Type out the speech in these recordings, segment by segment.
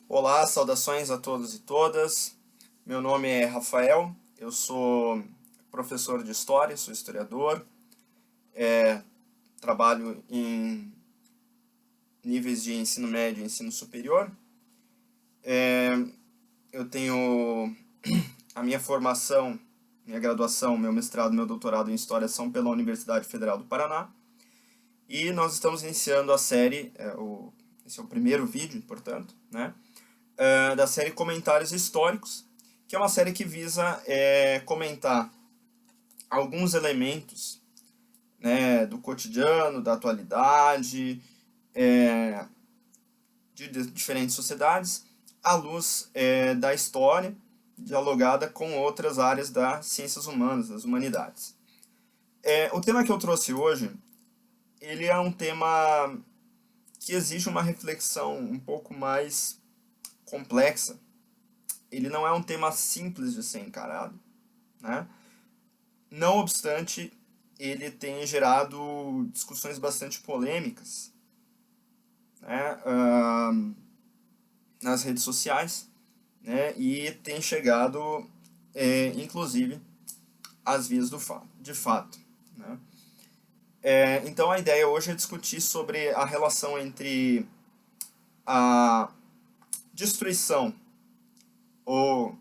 Olá, saudações a todos e todas. Meu nome é Rafael, eu sou professor de História, sou historiador, trabalho em níveis de ensino médio e ensino superior. Eu tenho a minha formação, minha graduação, meu mestrado, meu doutorado em História são pela Universidade Federal do Paraná. E nós estamos iniciando a série, esse é o primeiro vídeo, portanto, né, da série Comentários Históricos, que é uma série que visa comentar alguns elementos, né, do cotidiano, da atualidade, de diferentes sociedades, à luz da história, dialogada com outras áreas das ciências humanas, das humanidades. O tema que eu trouxe hoje, ele é um tema que exige uma reflexão um pouco mais complexa. Ele não é um tema simples de ser encarado, né? Não obstante, ele tem gerado discussões bastante polêmicas, né, nas redes sociais, né, e tem chegado, inclusive, às vias de fato. Né. Então a ideia hoje é discutir sobre a relação entre a destruição ou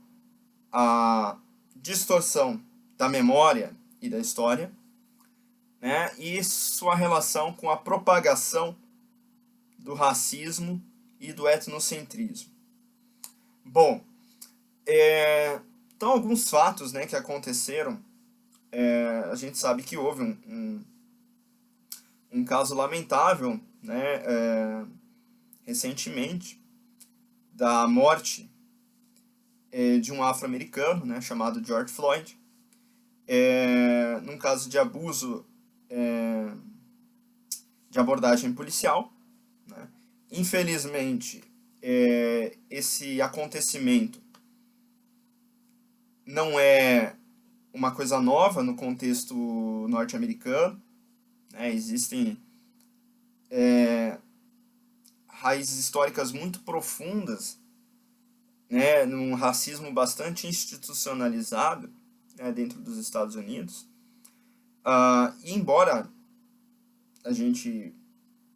a distorção da memória e da história, né, e sua relação com a propagação do racismo e do etnocentrismo. Bom, então alguns fatos, né, que aconteceram, a gente sabe que houve um caso lamentável, né, recentemente, da morte de um afro-americano, né, chamado George Floyd, num caso de abuso de abordagem policial. Né. Infelizmente, esse acontecimento não é uma coisa nova no contexto norte-americano, né? Existem raízes históricas muito profundas, né, num racismo bastante institucionalizado, né, dentro dos Estados Unidos. E embora a gente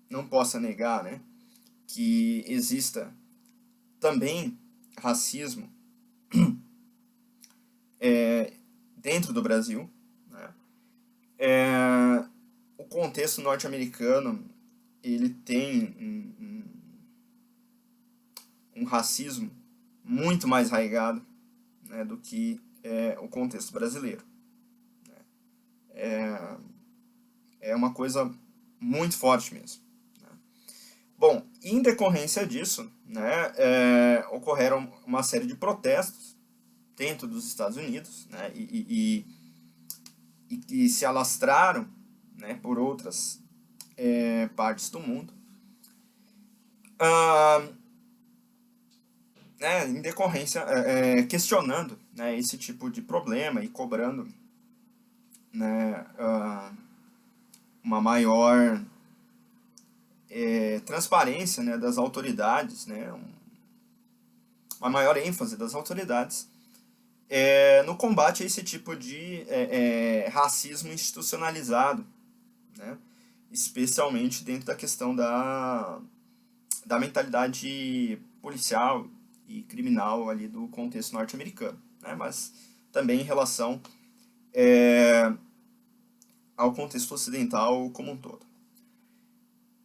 não possa negar, né, que exista também racismo dentro do Brasil, né, o contexto norte-americano ele tem um racismo muito mais arraigado, né, do que o contexto brasileiro. É uma coisa muito forte mesmo. Né. Bom, em decorrência disso, né, ocorreram uma série de protestos dentro dos Estados Unidos, né, e que se alastraram, né, por outras partes do mundo, né, em decorrência, questionando, né, esse tipo de problema e cobrando, né, uma maior transparência, né, das autoridades, né, uma maior ênfase das autoridades no combate a esse tipo de racismo institucionalizado, né, especialmente dentro da questão da mentalidade policial e criminal ali do contexto norte-americano, né, mas também em relação ao contexto ocidental como um todo.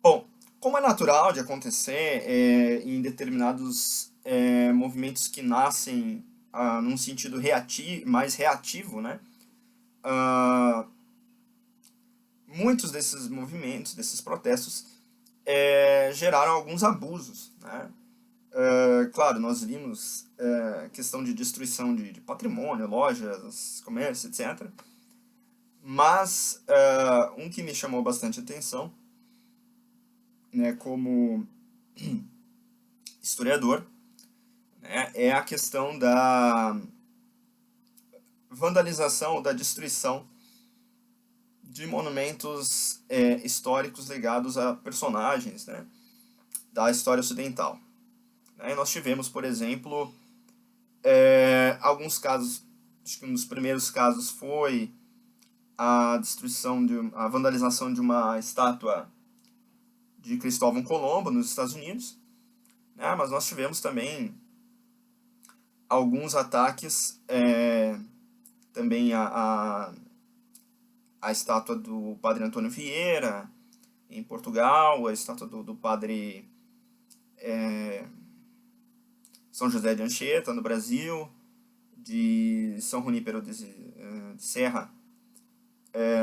Bom, como é natural de acontecer em determinados movimentos que nascem num sentido mais reativo, né? Muitos desses movimentos, desses protestos, geraram alguns abusos, né? Claro, nós vimos questão de destruição de patrimônio, lojas, comércio, etc. Mas um que me chamou bastante atenção, né, como historiador, né, é a questão da vandalização, da destruição de monumentos históricos ligados a personagens, né, da história ocidental. né? Nós tivemos, por exemplo, alguns casos, acho que um dos primeiros casos foi a a vandalização de uma estátua de Cristóvão Colombo nos Estados Unidos, né? Mas nós tivemos também alguns ataques, também a estátua do padre Antônio Vieira em Portugal, a estátua do padre São José de Anchieta no Brasil, de São Junípero de Serra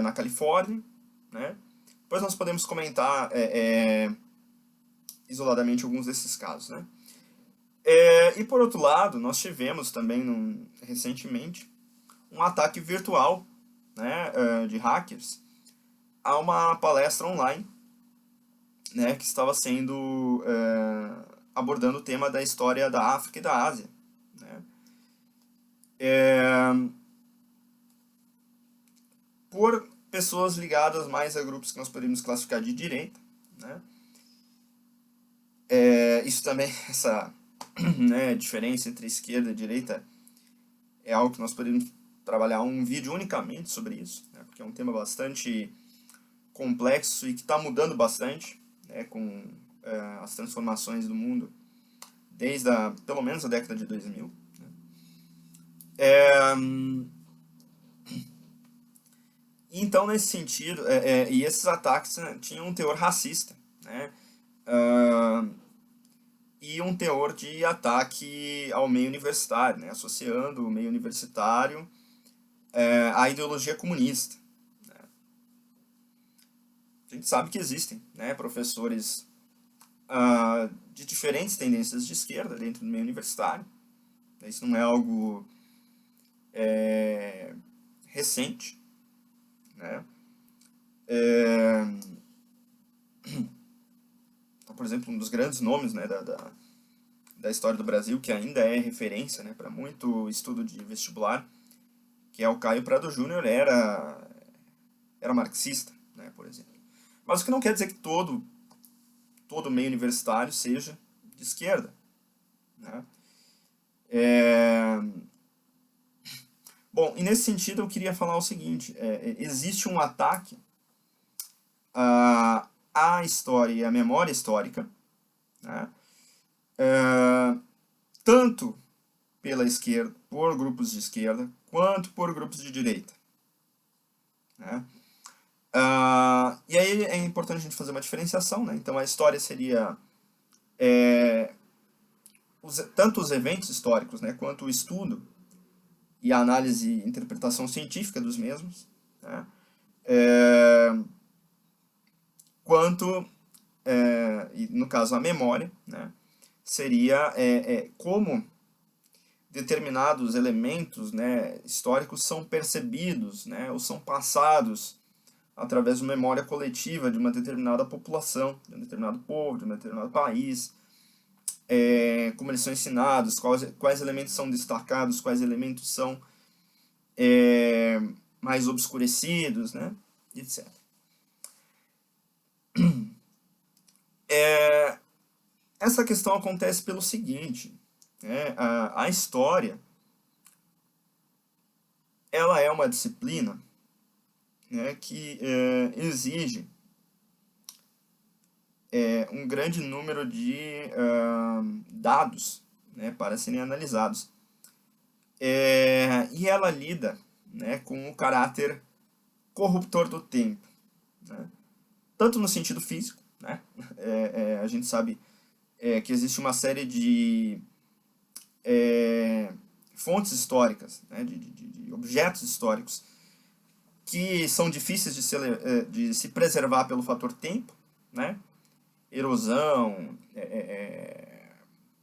na Califórnia, né? Depois nós podemos comentar isoladamente alguns desses casos, né? E por outro lado, nós tivemos também recentemente um ataque virtual, né, de hackers a uma palestra online, né, que estava sendo abordando o tema da história da África e da Ásia, né? Por pessoas ligadas mais a grupos que nós podemos classificar de direita, né? Isso também, essa né, diferença entre esquerda e direita é algo que nós podemos trabalhar um vídeo unicamente sobre isso, né, porque é um tema bastante complexo e que está mudando bastante, né, com as transformações do mundo desde pelo menos a década de 2000. Né. Então, nesse sentido, e esses ataques, né, tinham um teor racista, né, e um teor de ataque ao meio universitário, né, associando o meio universitário à ideologia comunista. Né. A gente sabe que existem, né, professores de diferentes tendências de esquerda dentro do meio universitário. Isso não é algo recente, né? Então, por exemplo, um dos grandes nomes, né, da história do Brasil, que ainda é referência, né, para muito estudo de vestibular, que é o Caio Prado Júnior, era marxista, né, por exemplo. Mas o que não quer dizer que todo meio universitário seja de esquerda, né? Bom, e nesse sentido eu queria falar o seguinte, existe um ataque à história e à memória histórica, né? Tanto pela esquerda, por grupos de esquerda, quanto por grupos de direita, né? E aí é importante a gente fazer uma diferenciação, né? Então a história seria tanto os eventos históricos, né, quanto o estudo e a análise e interpretação científica dos mesmos, né? Quanto, e no caso a memória, né, seria como determinados elementos, né, históricos são percebidos, né, ou são passados através de uma memória coletiva de uma determinada população, de um determinado povo, de um determinado país, como eles são ensinados, quais elementos são destacados, quais elementos são mais obscurecidos, né, etc. Essa questão acontece pelo seguinte, né, a história, ela é uma disciplina, né, que exige um grande número de dados, né, para serem analisados. E ela lida, né, com o caráter corruptor do tempo, né, tanto no sentido físico, né, a gente sabe que existe uma série de fontes históricas, né, de objetos históricos que são difíceis de se preservar pelo fator tempo, né, erosão,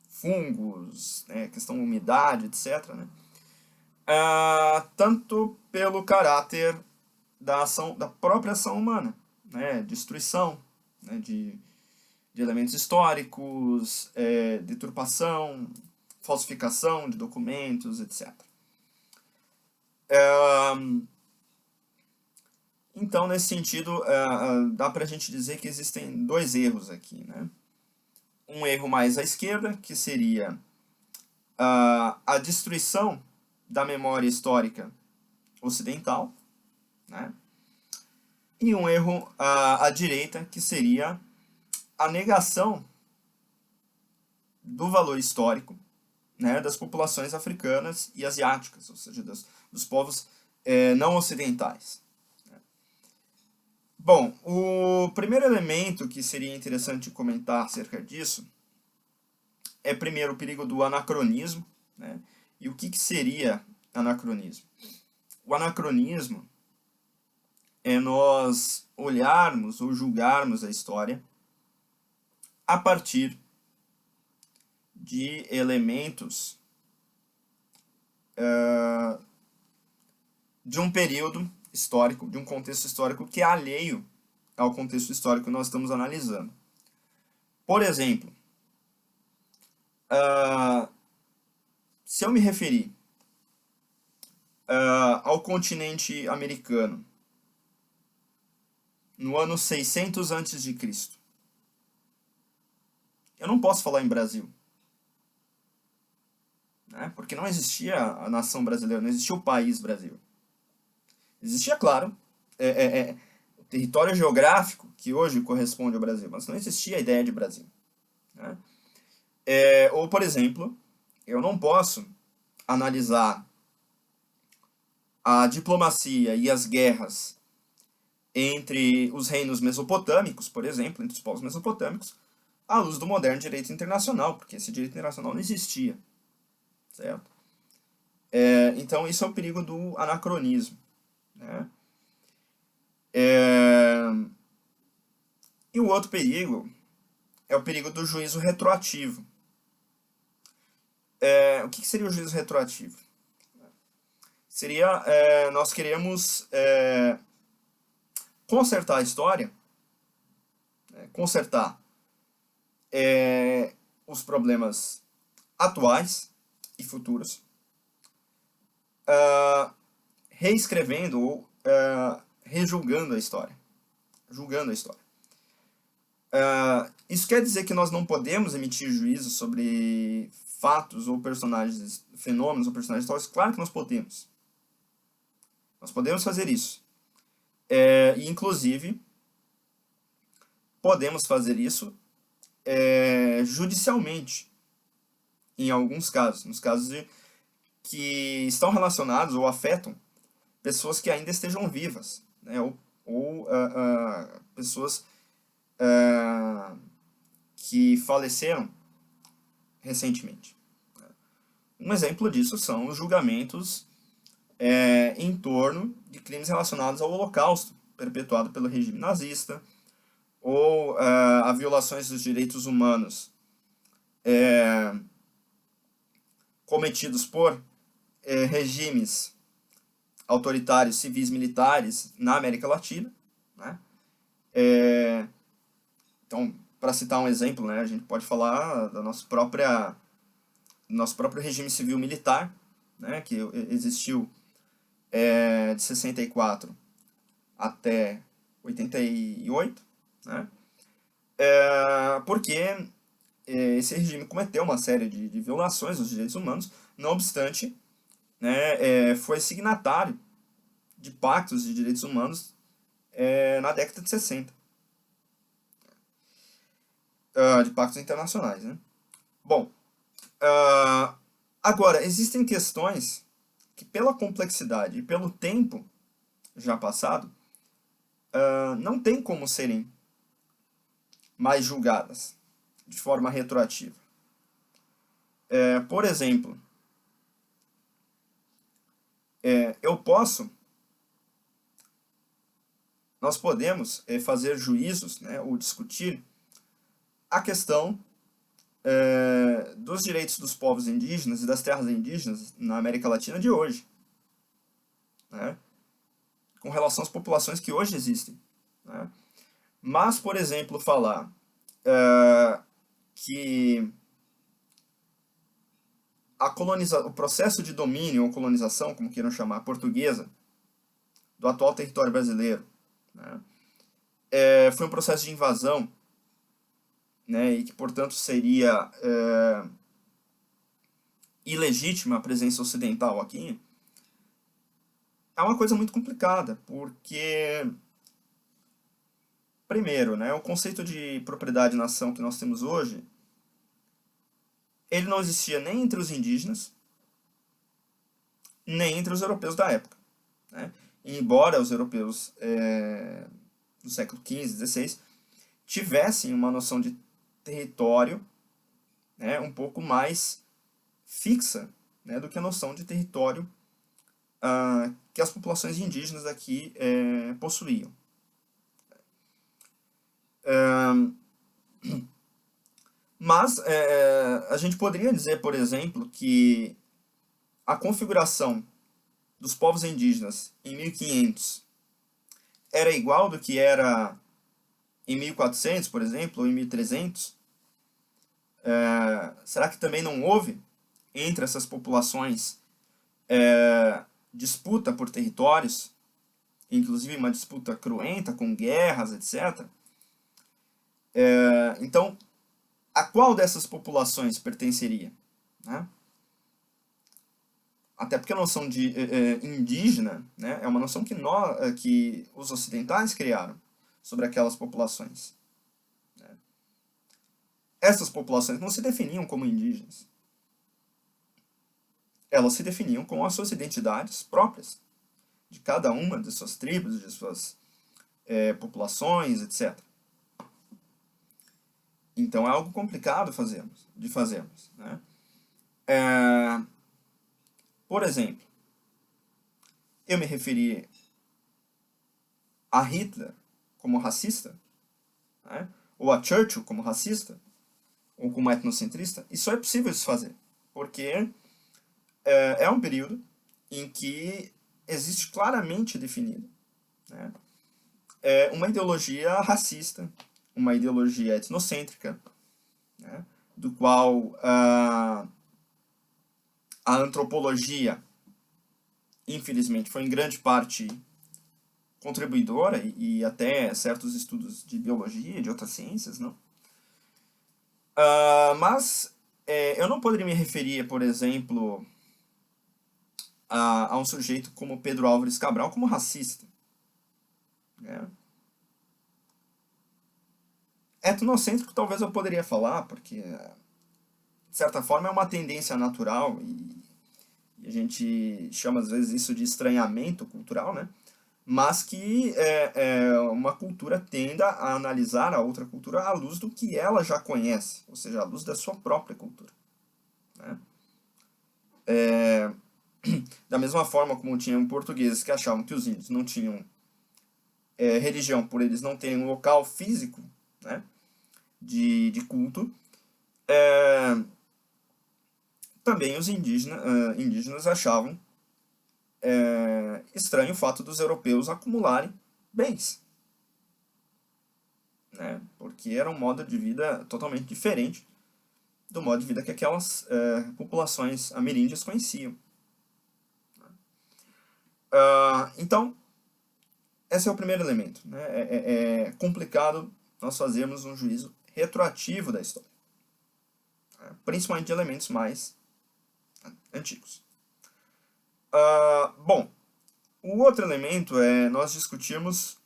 fungos, né, questão umidade, etc., né, tanto pelo caráter da própria ação humana, né, destruição, né, de elementos históricos, deturpação, falsificação de documentos, etc. Então, nesse sentido, dá para a gente dizer que existem dois erros aqui, né? um erro mais à esquerda, que seria a destruição da memória histórica ocidental, né? E um erro à direita, que seria a negação do valor histórico, né, das populações africanas e asiáticas, ou seja, dos povos não ocidentais. Bom, o primeiro elemento que seria interessante comentar acerca disso é, primeiro, o perigo do anacronismo, né? E o que seria anacronismo? O anacronismo é nós olharmos ou julgarmos a história a partir de elementos de um período histórico, de um contexto histórico que é alheio ao contexto histórico que nós estamos analisando. Por exemplo, se eu me referir ao continente americano no ano 600 a.C., eu não posso falar em Brasil, né? Porque não existia a nação brasileira, não existia o país Brasil. Existia, claro, o território geográfico que hoje corresponde ao Brasil, mas não existia a ideia de Brasil, né? Ou, por exemplo, eu não posso analisar a diplomacia e as guerras entre os reinos mesopotâmicos, por exemplo, entre os povos mesopotâmicos, à luz do moderno direito internacional, porque esse direito internacional não existia, certo? Então, isso é o perigo do anacronismo, né? E o outro perigo é o perigo do juízo retroativo. O que seria o juízo retroativo? Seria nós queremos consertar a história, consertar os problemas atuais e futuros, reescrevendo ou rejulgando a história, julgando a história. Isso quer dizer que nós não podemos emitir juízo sobre fatos ou personagens, fenômenos ou personagens históricos? Claro que nós podemos. Nós podemos fazer isso. E, inclusive, podemos fazer isso judicialmente, em alguns casos. Nos casos que estão relacionados ou afetam pessoas que ainda estejam vivas, né? ou pessoas que faleceram recentemente. Um exemplo disso são os julgamentos em torno de crimes relacionados ao Holocausto, perpetuado pelo regime nazista, ou a violações dos direitos humanos cometidos por regimes autoritários, civis, militares na América Latina, né? Então, para citar um exemplo, né, a gente pode falar da nosso próprio regime civil militar, né, que existiu de 64 até 88, né, porque esse regime cometeu uma série de violações dos direitos humanos, não obstante, né, foi signatário de pactos de direitos humanos na década de 60. De pactos internacionais, né? Bom, agora, existem questões que, pela complexidade e pelo tempo já passado, não tem como serem mais julgadas de forma retroativa. Por exemplo, nós podemos fazer juízos, né, ou discutir a questão dos direitos dos povos indígenas e das terras indígenas na América Latina de hoje, né, com relação às populações que hoje existem, né. Mas, por exemplo, falar que o processo de domínio ou colonização, como queiram chamar, portuguesa, do atual território brasileiro, né, foi um processo de invasão né, e que, portanto, seria ilegítima a presença ocidental aqui, é uma coisa muito complicada, porque, primeiro, né, o conceito de propriedade-nação que nós temos hoje, ele não existia nem entre os indígenas, nem entre os europeus da época, né? Embora os europeus do século XV, XVI, tivessem uma noção de território, né, um pouco mais fixa, né, do que a noção de território que as populações indígenas aqui possuíam. Mas a gente poderia dizer, por exemplo, que a configuração dos povos indígenas em 1500 era igual do que era em 1400, por exemplo, ou em 1300? Será que também não houve entre essas populações disputa por territórios, inclusive uma disputa cruenta, com guerras, etc.? Então, a qual dessas populações pertenceria, né? Até porque a noção de indígena, né, é uma noção que os ocidentais criaram sobre aquelas populações, né? Essas populações não se definiam como indígenas. Elas se definiam com as suas identidades próprias, de cada uma de suas tribos, de suas populações, etc. Então é algo complicado de fazermos, né? Por exemplo, eu me referi a Hitler como racista, né? Ou a Churchill como racista, ou como etnocentrista. Isso é possível de se fazer, porque é um período em que existe claramente definida, né, uma ideologia racista, uma ideologia etnocêntrica, né, do qual a antropologia, infelizmente, foi em grande parte contribuidora, e até certos estudos de biologia e de outras ciências, não? Mas eu não poderia me referir, por exemplo, a um sujeito como Pedro Álvares Cabral como racista, né? Etnocêntrico talvez eu poderia falar, porque de certa forma é uma tendência natural, e a gente chama às vezes isso de estranhamento cultural, né? Mas que uma cultura tenda a analisar a outra cultura à luz do que ela já conhece, ou seja, à luz da sua própria cultura, né? Da mesma forma como tinham portugueses que achavam que os índios não tinham religião por eles não terem um local físico, né, de culto, também os indígenas achavam estranho o fato dos europeus acumularem bens, né, porque era um modo de vida totalmente diferente do modo de vida que aquelas populações ameríndias conheciam. Então, esse é o primeiro elemento, né? É complicado nós fazermos um juízo retroativo da história, né, principalmente de elementos mais antigos. Bom, o outro elemento é nós discutirmos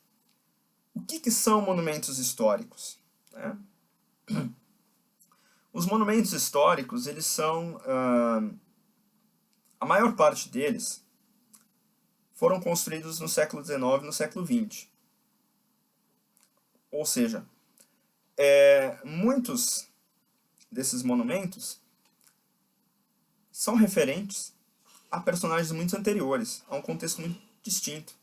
o que são monumentos históricos, né? Os monumentos históricos, eles são, a maior parte deles foram construídos no século XIX e no século XX. Ou seja, muitos desses monumentos são referentes a personagens muito anteriores, a um contexto muito distinto.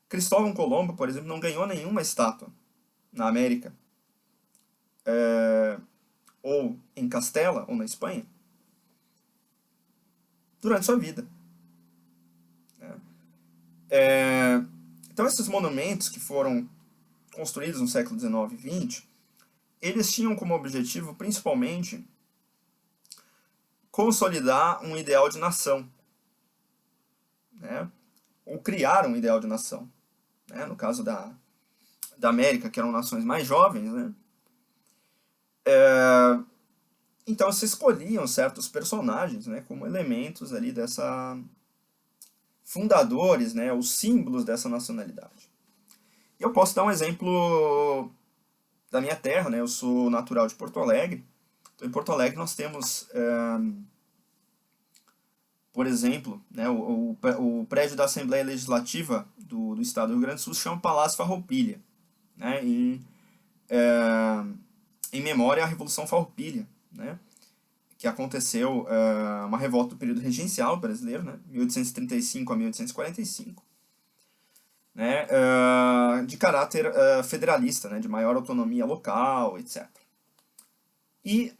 Cristóvão Colombo, por exemplo, não ganhou nenhuma estátua na América, ou em Castela, ou na Espanha, durante sua vida. Então, esses monumentos que foram construídos no século XIX e XX, eles tinham como objetivo, principalmente, consolidar um ideal de nação, né? Ou criar um ideal de nação, né? No caso da América, que eram nações mais jovens, né? Então se escolhiam certos personagens, né, como elementos ali dessa fundadores, né, os símbolos dessa nacionalidade. E eu posso dar um exemplo da minha terra, né? Eu sou natural de Porto Alegre. Então, em Porto Alegre nós temos, por exemplo, né, o prédio da Assembleia Legislativa do Estado do Rio Grande do Sul se chama Palácio Farroupilha, né, em memória à Revolução Farroupilha, né, que aconteceu, uma revolta do período regencial brasileiro, né, 1835 a 1845, né, de caráter federalista, né, de maior autonomia local, etc. E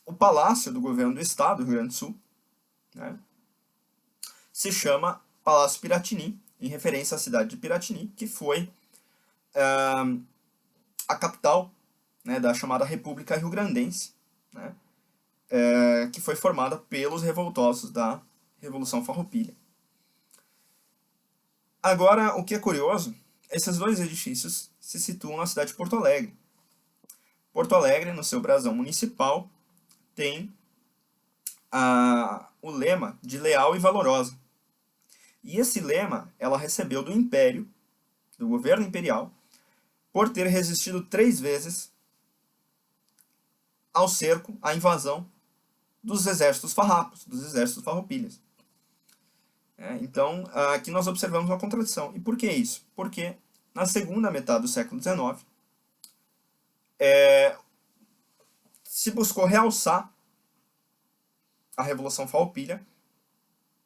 o Palácio do Governo do Estado do Rio Grande do Sul, né, se chama Palácio Piratini, em referência à cidade de Piratini, que foi a capital, né, da chamada República Rio-Grandense, né, que foi formada pelos revoltosos da Revolução Farroupilha. Agora, o que é curioso, esses dois edifícios se situam na cidade de Porto Alegre. Porto Alegre, no seu brasão municipal, tem o lema de leal e valorosa. E esse lema ela recebeu do Império, do governo imperial, por ter resistido 3 vezes ao cerco, à invasão dos exércitos farrapos, dos exércitos farroupilhas. Então, aqui nós observamos uma contradição. E por que isso? Porque na segunda metade do século XIX, se buscou realçar a Revolução Farroupilha,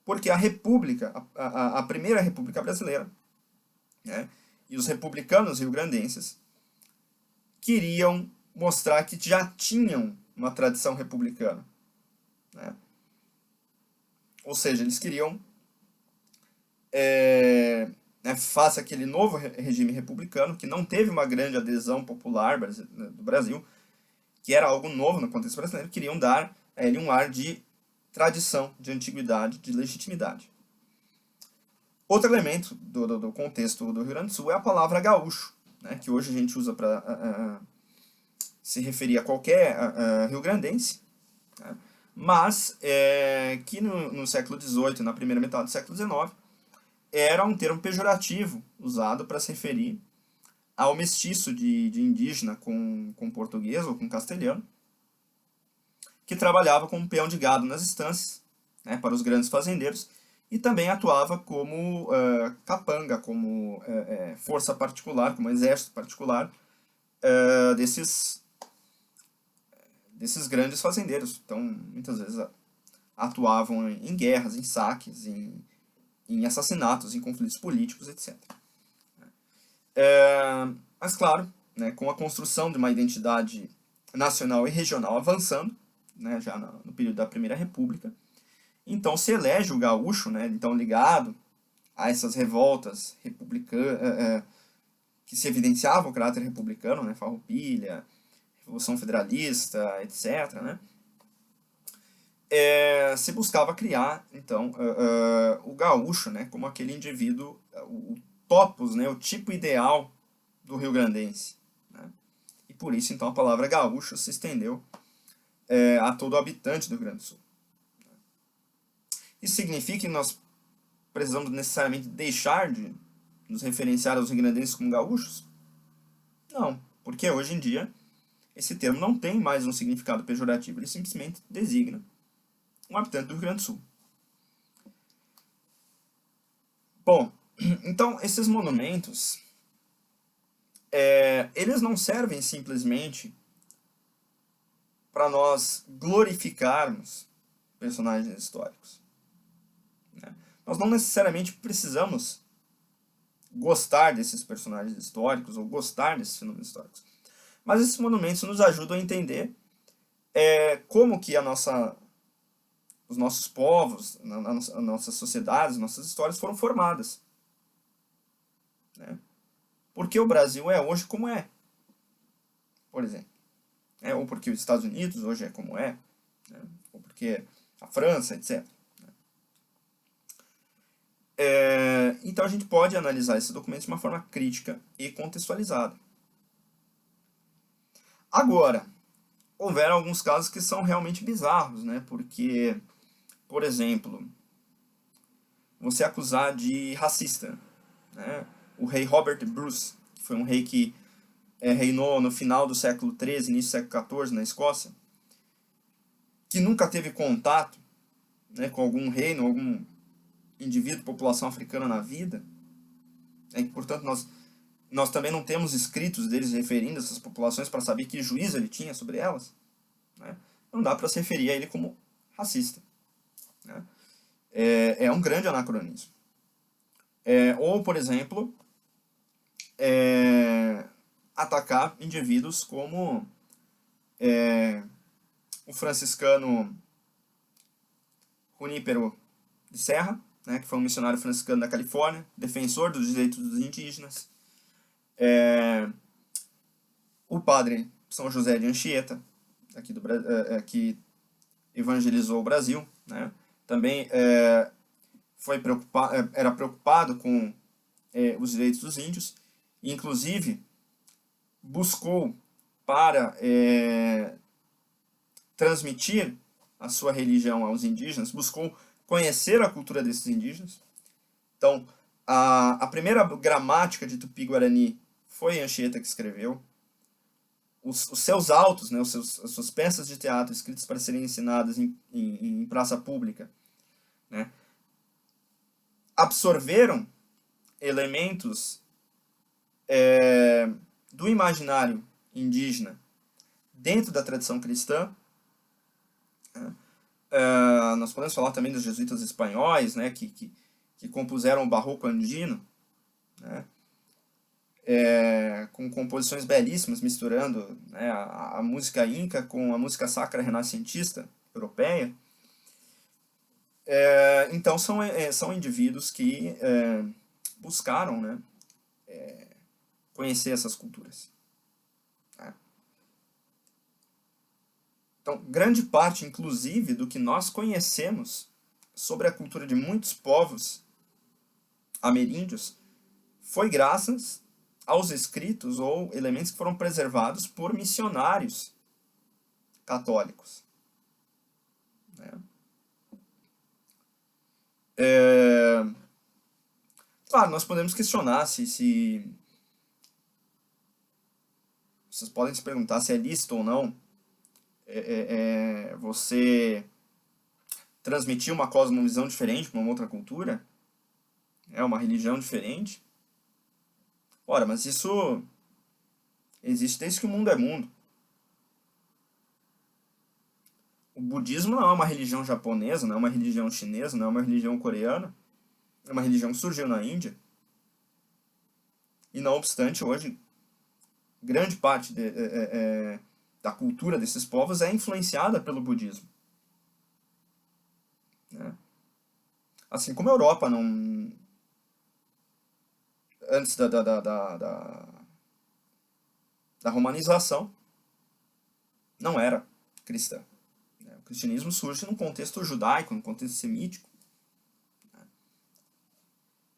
porque a República, a primeira República Brasileira, né, e os republicanos rio-grandenses queriam mostrar que já tinham uma tradição republicana, né? Ou seja, eles queriam, face àquele novo regime republicano, que não teve uma grande adesão popular do Brasil, que era algo novo no contexto brasileiro, queriam dar a ele um ar de tradição, de antiguidade, de legitimidade. Outro elemento do contexto do Rio Grande do Sul é a palavra gaúcho, né, que hoje a gente usa para se referir a qualquer rio-grandense, né, mas que no século XVIII, na primeira metade do século XIX, era um termo pejorativo usado para se referir ao mestiço de indígena com português ou com castelhano, que trabalhava como peão de gado nas estâncias, né, para os grandes fazendeiros, e também atuava como capanga, como força particular, como exército particular desses grandes fazendeiros. Então, muitas vezes atuavam em guerras, em saques, em assassinatos, em conflitos políticos, etc. Mas, claro, né, com a construção de uma identidade nacional e regional avançando, né, já no período da Primeira República, então se elege o gaúcho, né, então ligado a essas revoltas republicanas, que se evidenciavam o caráter republicano, né, Farroupilha, Revolução Federalista, etc., né, se buscava criar, então, o gaúcho, né, como aquele indivíduo, o topos, né, o tipo ideal do rio-grandense, né, e por isso, então, a palavra gaúcho se estendeu a todo habitante do Rio Grande do Sul. Isso significa que nós precisamos necessariamente deixar de nos referenciar aos rio-grandenses como gaúchos? Não, porque hoje em dia esse termo não tem mais um significado pejorativo, ele simplesmente designa um habitante do Rio Grande do Sul. Bom, então esses monumentos, eles não servem simplesmente para nós glorificarmos personagens históricos, né? Nós não necessariamente precisamos gostar desses personagens históricos ou gostar desses fenômenos históricos. Mas esses monumentos nos ajudam a entender como que os nossos povos, as nossas sociedades, nossas histórias foram formadas, né? Porque o Brasil é hoje como é, por exemplo. Ou porque os Estados Unidos hoje é como é, né? Ou porque a França, etc. Então a gente pode analisar esses documentos de uma forma crítica e contextualizada. Agora, houveram alguns casos que são realmente bizarros, né? Porque, por exemplo, você acusar de racista, né? O rei Robert Bruce, que foi um rei que reinou no final do século XIII, início do século XIV na Escócia, que nunca teve contato, né, com algum reino, algum indivíduo, população africana na vida, né, e, portanto, nós também não temos escritos deles referindo essas populações para saber que juízo ele tinha sobre elas, né? Não dá para se referir a ele como racista, né? É um grande anacronismo. Ou, por exemplo, atacar indivíduos como o franciscano Junípero de Serra, né, que foi um missionário franciscano da Califórnia, defensor dos direitos dos indígenas. O padre São José de Anchieta, aqui que evangelizou o Brasil, né, também era preocupado com os direitos dos índios, e inclusive buscou para transmitir a sua religião aos indígenas, buscou conhecer a cultura desses indígenas. Então, a primeira gramática de Tupi-Guarani foi Anchieta que escreveu. Os seus autos, né, as suas peças de teatro escritas para serem ensinadas em praça pública, né, absorveram elementos do imaginário indígena dentro da tradição cristã. Nós podemos falar também dos jesuítas espanhóis, né, que compuseram o barroco andino, né, com composições belíssimas, misturando, né, a música inca com a música sacra renascentista europeia. Então são indivíduos que buscaram, né, conhecer essas culturas. Então, grande parte, inclusive, do que nós conhecemos sobre a cultura de muitos povos ameríndios foi graças aos escritos ou elementos que foram preservados por missionários católicos, né? Claro, nós podemos questionar se vocês podem se perguntar se é lícito ou não você transmitir uma cosmovisão diferente para uma outra cultura, uma religião diferente. Ora, mas isso existe desde que o mundo é mundo. O budismo não é uma religião japonesa, não é uma religião chinesa, não é uma religião coreana. É uma religião que surgiu na Índia. E não obstante, hoje, grande parte da cultura desses povos é influenciada pelo budismo, né? Assim como a Europa não... antes da romanização, não era cristã. O cristianismo surge num contexto judaico, num contexto semítico.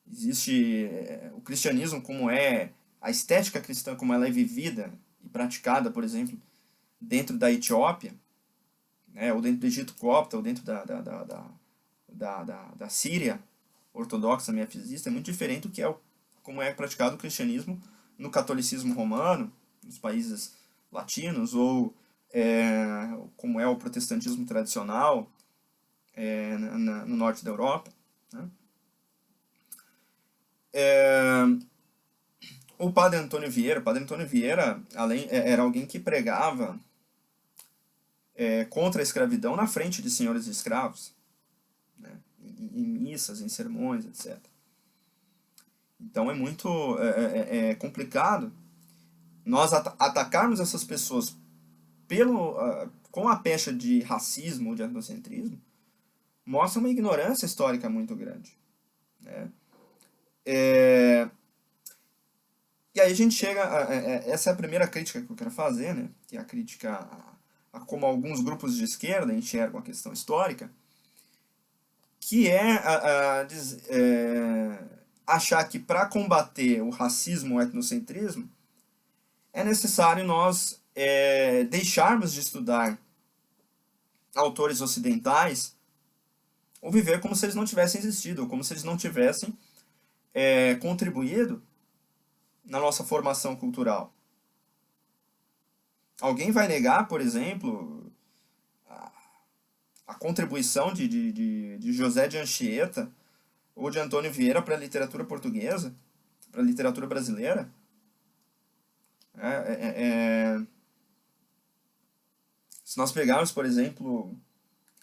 Existe o cristianismo como a estética cristã, como ela é vivida e praticada, por exemplo, dentro da Etiópia, né, ou dentro do Egito copta, ou dentro da Síria ortodoxa miafisista, é muito diferente do que como é praticado o cristianismo no catolicismo romano, nos países latinos, ou como é o protestantismo tradicional no norte da Europa, né? O padre Antônio Vieira, era alguém que pregava contra a escravidão na frente de senhores de escravos, né, em missas, em sermões, etc. Então é muito complicado nós atacarmos essas pessoas com a pecha de racismo ou de etnocentrismo, mostra uma ignorância histórica muito grande, né? E aí a gente chega essa é a primeira crítica que eu quero fazer, né? Que é a crítica a como alguns grupos de esquerda enxergam a questão histórica, que achar que para combater o racismo, o etnocentrismo, é necessário nós deixarmos de estudar autores ocidentais ou viver como se eles não tivessem existido, ou como se eles não tivessem contribuído na nossa formação cultural. Alguém vai negar, por exemplo, a contribuição de José de Anchieta ou de Antônio Vieira para a literatura portuguesa, para a literatura brasileira? Se nós pegarmos, por exemplo,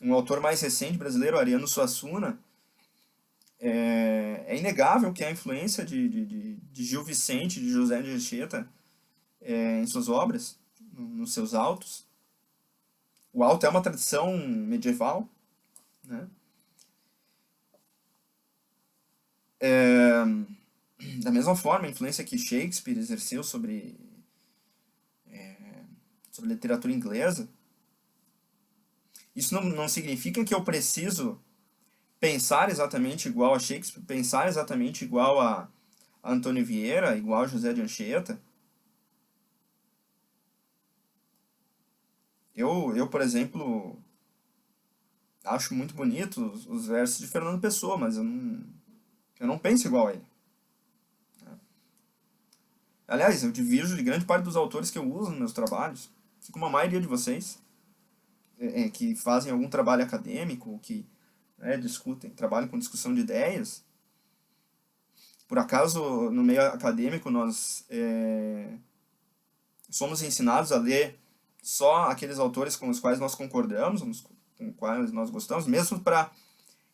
um autor mais recente brasileiro, Ariano Suassuna, é inegável que a influência de Gil Vicente, de José de Anchieta, em suas obras, nos seus autos. O auto é uma tradição medieval, né? Da mesma forma, a influência que Shakespeare exerceu sobre a literatura inglesa, isso não significa que eu preciso pensar exatamente igual a Shakespeare, pensar exatamente igual a Antônio Vieira, igual a José de Anchieta. Eu, por exemplo, acho muito bonito os versos de Fernando Pessoa, mas eu não penso igual a ele. Aliás, eu divirjo de grande parte dos autores que eu uso nos meus trabalhos, assim como a maioria de vocês, que fazem algum trabalho acadêmico, que discutem, trabalham com discussão de ideias. Por acaso, no meio acadêmico, nós somos ensinados a ler só aqueles autores com os quais nós concordamos, com os quais nós gostamos. Mesmo para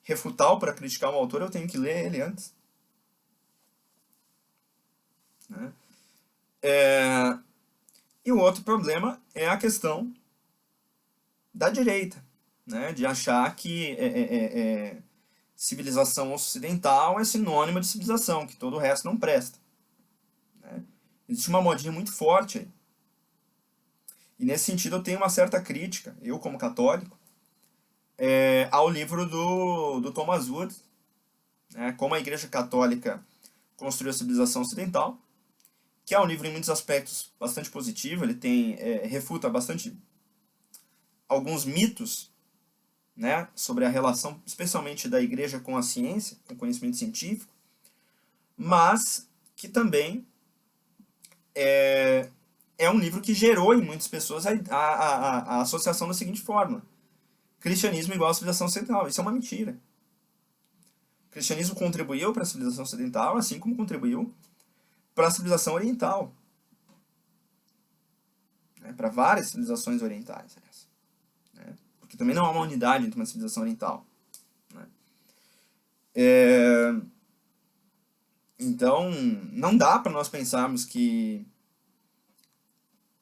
refutar ou para criticar um autor, eu tenho que ler ele antes. Né? E o outro problema é a questão da direita, né? De achar que civilização ocidental é sinônimo de civilização, que todo o resto não presta. Né? Existe uma modinha muito forte aí. E nesse sentido eu tenho uma certa crítica, eu como católico, ao livro do Thomas Wood, né? Como a Igreja Católica construiu a civilização ocidental, que é um livro em muitos aspectos bastante positivo, ele refuta bastante alguns mitos, né, sobre a relação, especialmente da Igreja com a ciência, com o conhecimento científico, mas que também é um livro que gerou em muitas pessoas a associação da seguinte forma: cristianismo igual a civilização ocidental. Isso é uma mentira. O cristianismo contribuiu para a civilização ocidental, assim como contribuiu para a civilização oriental, né, para várias civilizações orientais, né, porque também não há uma unidade entre uma civilização oriental, né. Então, não dá para nós pensarmos que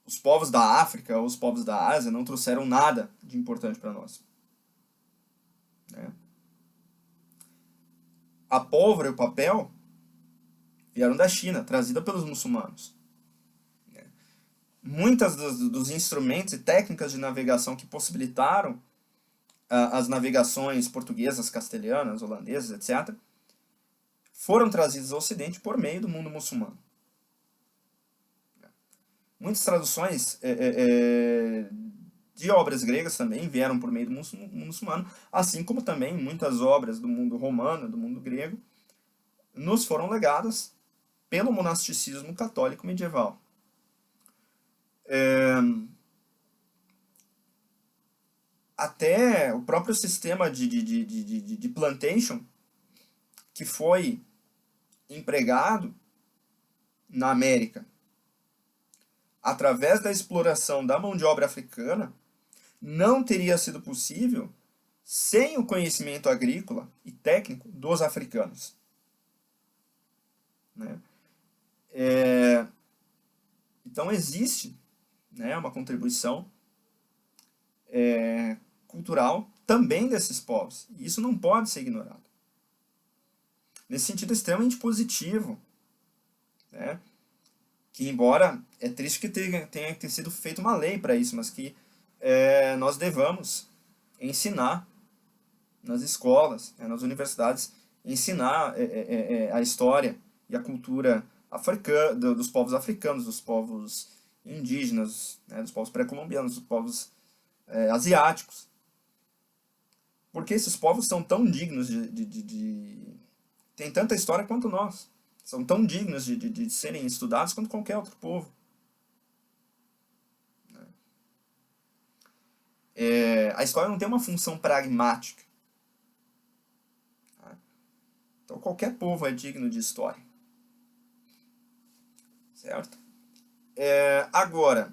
os povos da África ou os povos da Ásia não trouxeram nada de importante para nós. Né? A pólvora e o papel vieram da China, trazida pelos muçulmanos. Muitas dos instrumentos e técnicas de navegação que possibilitaram as navegações portuguesas, castelhanas, holandesas, etc., foram trazidas ao Ocidente por meio do mundo muçulmano. Muitas traduções de obras gregas também vieram por meio do mundo muçulmano, assim como também muitas obras do mundo romano, do mundo grego, nos foram legadas pelo monasticismo católico medieval. Até o próprio sistema de plantation que foi empregado na América através da exploração da mão de obra africana não teria sido possível sem o conhecimento agrícola e técnico dos africanos. Né? Então existe, né, uma contribuição cultural também desses povos. E isso não pode ser ignorado. Nesse sentido, é extremamente positivo, né? Que, embora é triste que tenha sido feita uma lei para isso, mas que nós devamos ensinar nas escolas, nas universidades, ensinar a história e a cultura africana, dos povos africanos, dos povos indígenas, né, dos povos pré-colombianos, dos povos asiáticos. Porque esses povos são tão dignos tem tanta história quanto nós. São tão dignos de serem estudados quanto qualquer outro povo. A história não tem uma função pragmática. Então qualquer povo é digno de história. Certo? Agora,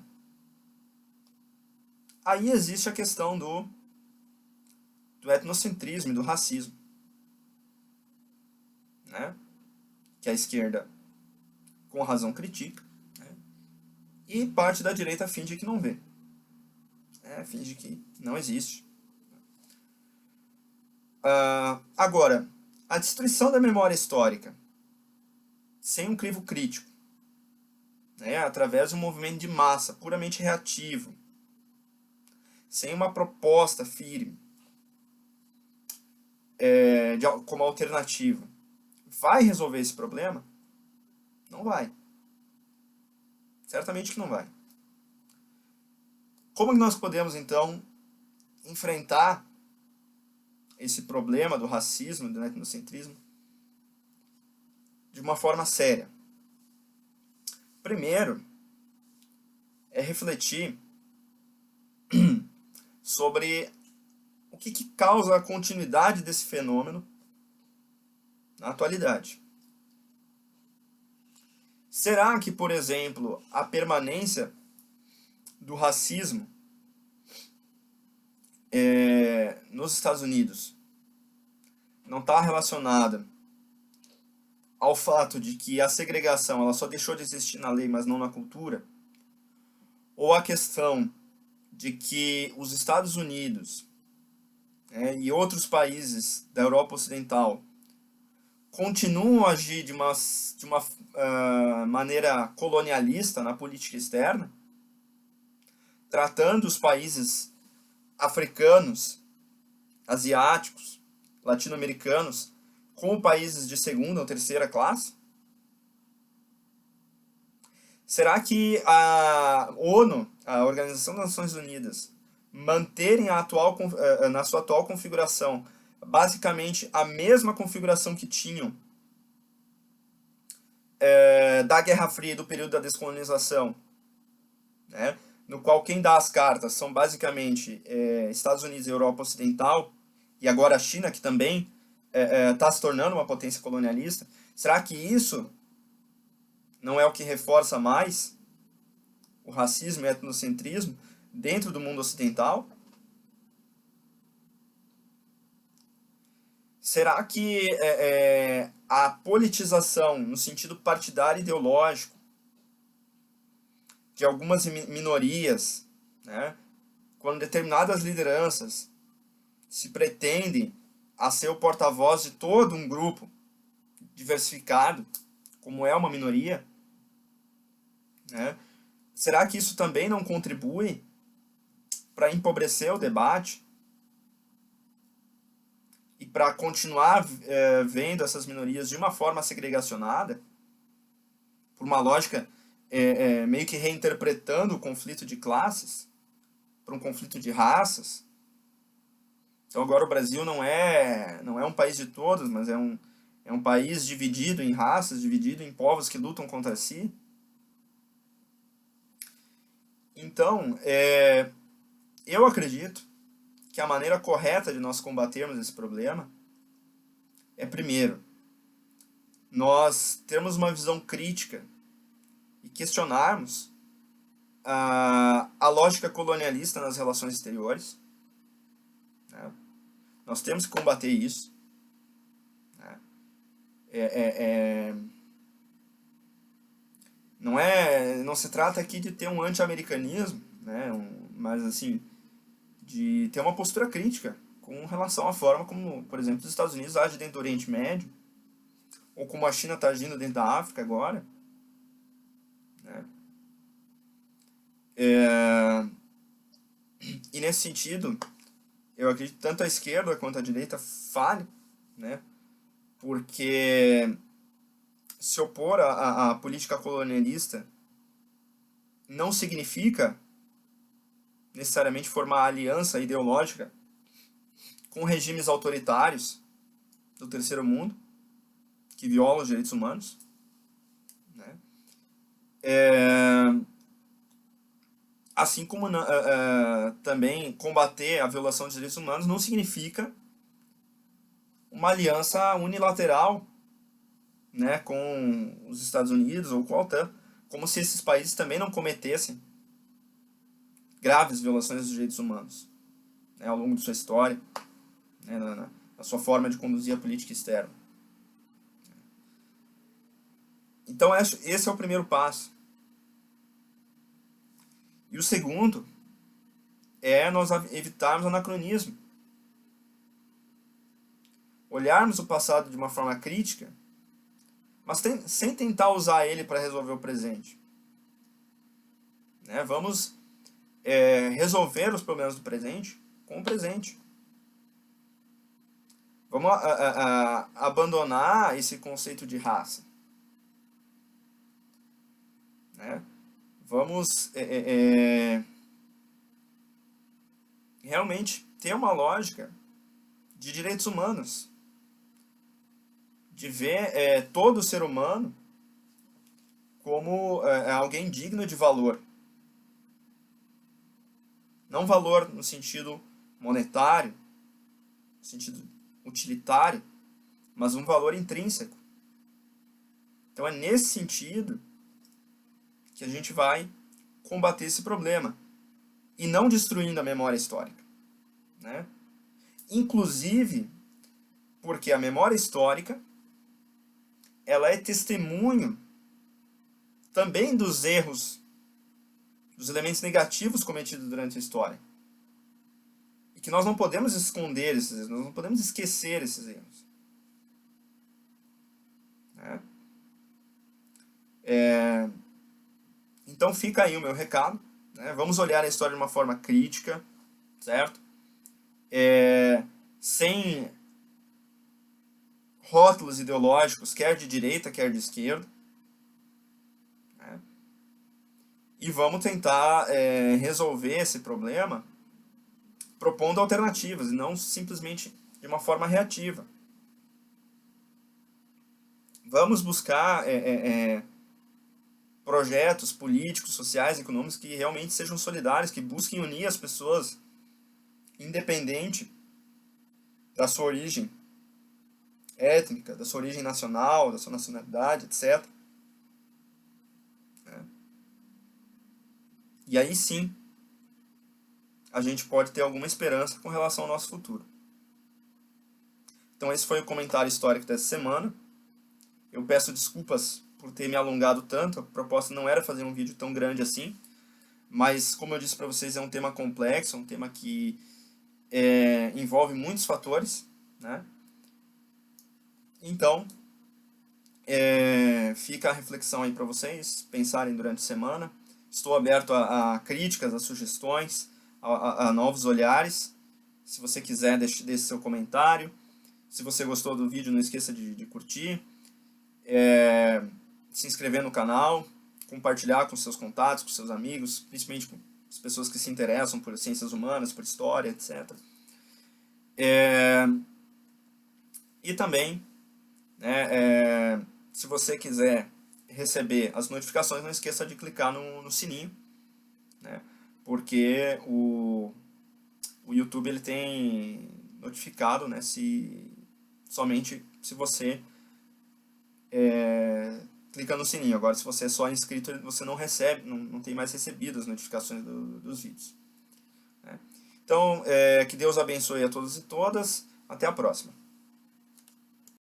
aí existe a questão do etnocentrismo e do racismo, né? Que a esquerda, com razão, critica, né? E parte da direita finge que não vê. Finge que não existe. Agora, a destruição da memória histórica, sem um crivo crítico, né, através de um movimento de massa puramente reativo, sem uma proposta firme como alternativa, vai resolver esse problema? Não vai. Certamente que não vai. Como que nós podemos, então, enfrentar esse problema do racismo, do etnocentrismo, de uma forma séria? Primeiro, é refletir sobre o que causa a continuidade desse fenômeno na atualidade. Será que, por exemplo, a permanência do racismo nos Estados Unidos não está relacionada ao fato de que a segregação ela só deixou de existir na lei, mas não na cultura? Ou a questão de que os Estados Unidos e outros países da Europa Ocidental continuam a agir de uma maneira colonialista na política externa, tratando os países africanos, asiáticos, latino-americanos como países de segunda ou terceira classe? Será que a ONU, a Organização das Nações Unidas, manterem na sua atual configuração basicamente a mesma configuração que tinham da Guerra Fria e do período da descolonização, né, no qual quem dá as cartas são basicamente Estados Unidos e Europa Ocidental, e agora a China, que também está se tornando uma potência colonialista? Será que isso não é o que reforça mais o racismo e o etnocentrismo dentro do mundo ocidental? Será que a politização, no sentido partidário e ideológico, de algumas minorias, né, quando determinadas lideranças se pretendem a ser o porta-voz de todo um grupo diversificado, como é uma minoria, né, será que isso também não contribui para empobrecer o debate e para continuar vendo essas minorias de uma forma segregacionada, por uma lógica meio que reinterpretando o conflito de classes para um conflito de raças? Então agora o Brasil não é um país de todos, mas é um país dividido em raças, dividido em povos que lutam contra si. Então, eu acredito que a maneira correta de nós combatermos esse problema é, primeiro, nós termos uma visão crítica e questionarmos a lógica colonialista nas relações exteriores, né? Nós temos que combater isso, né? Não se trata aqui de ter um anti-americanismo, né? Mas assim, de ter uma postura crítica com relação à forma como, por exemplo, os Estados Unidos agem dentro do Oriente Médio, ou como a China está agindo dentro da África agora, né? E nesse sentido, eu acredito que tanto a esquerda quanto a direita falhem, né? Porque se opor à política colonialista não significa necessariamente formar aliança ideológica com regimes autoritários do terceiro mundo, que violam os direitos humanos, né? Assim como também combater a violação dos direitos humanos não significa uma aliança unilateral, né, com os Estados Unidos ou com a OTAN, como se esses países também não cometessem graves violações dos direitos humanos, né, ao longo de sua história, né, na sua forma de conduzir a política externa. Então esse é o primeiro passo. E o segundo é nós evitarmos anacronismo. Olharmos o passado de uma forma crítica, mas sem tentar usar ele para resolver o presente. Né? Vamos resolver os problemas do presente com o presente. Vamos abandonar esse conceito de raça. Né? Vamos realmente ter uma lógica de direitos humanos, de ver todo ser humano como alguém digno de valor. Não valor no sentido monetário, no sentido utilitário, mas um valor intrínseco. Então é nesse sentido que a gente vai combater esse problema, e não destruindo a memória histórica, né? Inclusive porque a memória histórica ela é testemunho também dos erros, dos elementos negativos cometidos durante a história, e que nós não podemos esconder esses erros, nós não podemos esquecer esses erros, né? Então fica aí o meu recado, né? Vamos olhar a história de uma forma crítica, certo? Sem rótulos ideológicos, quer de direita, quer de esquerda, né? E vamos tentar resolver esse problema propondo alternativas, e não simplesmente de uma forma reativa. Vamos buscar projetos políticos, sociais, econômicos que realmente sejam solidários, que busquem unir as pessoas, independente da sua origem étnica, da sua origem nacional, da sua nacionalidade, etc. E aí sim, a gente pode ter alguma esperança com relação ao nosso futuro. Então esse foi o comentário histórico dessa semana. Eu peço desculpas por ter me alongado tanto, a proposta não era fazer um vídeo tão grande assim, mas como eu disse para vocês, é um tema complexo, um tema que envolve muitos fatores, né? Então, fica a reflexão aí para vocês pensarem durante a semana. Estou aberto a críticas, a sugestões, a novos olhares. Se você quiser, deixe seu comentário. Se você gostou do vídeo, não esqueça de curtir, se inscrever no canal, compartilhar com seus contatos, com seus amigos, principalmente com as pessoas que se interessam por ciências humanas, por história, etc. E também, né, se você quiser receber as notificações, não esqueça de clicar no sininho, né, porque o YouTube ele tem notificado, né, somente se você clica no sininho. Agora, se você é só inscrito, você não recebe, não tem mais recebido as notificações dos vídeos, né? Então, que Deus abençoe a todos e todas. Até a próxima.